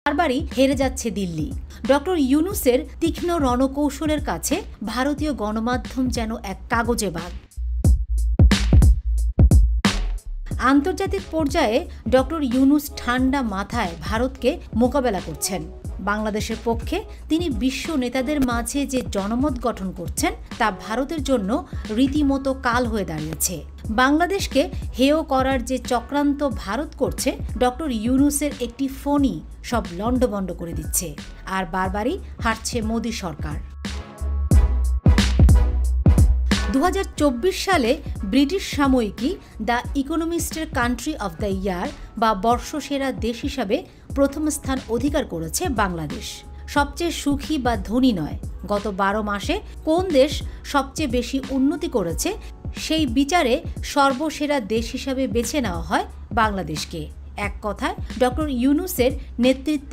বারবারই হেরে যাচ্ছে দিল্লি। ডক্টর ইউনূসের তীক্ষ্ণ রণকৌশলের কাছে ভারতীয় গণমাধ্যম যেন এক কাগজে বাঘ। আন্তর্জাতিক পর্যায়ে ডক্টর ইউনূস ঠান্ডা মাথায় ভারতকে মোকাবেলা করছেন। বাংলাদেশের পক্ষে তিনি বিশ্ব নেতাদের মাঝে যে জনমত গঠন করছেন তা ভারতের জন্য রীতিমতো কাল হয়ে দাঁড়িয়েছে। বাংলাদেশকে হেয় করার যে চক্রান্ত ভারত করছে, ডক্টর ইউনূসের একটি ফোনই সব লণ্ডভণ্ড করে দিচ্ছে, আর বারবারই হারছে মোদি সরকার। 2024 সালে ব্রিটিশ সাময়িকী দ্য ইকোনমিস্টের কান্ট্রি অব দ্য ইয়ার বা বর্ষসেরা দেশ হিসাবে প্রথম স্থান অধিকার করেছে বাংলাদেশ। সবচেয়ে সুখী বা ধনী নয়, গত 12 মাসে কোন দেশ সবচেয়ে বেশি উন্নতি করেছে সেই বিচারে সর্বসেরা দেশ হিসাবে বেছে নেওয়া হয় বাংলাদেশকে। এক কথায় ডক্টর ইউনূসের নেতৃত্বে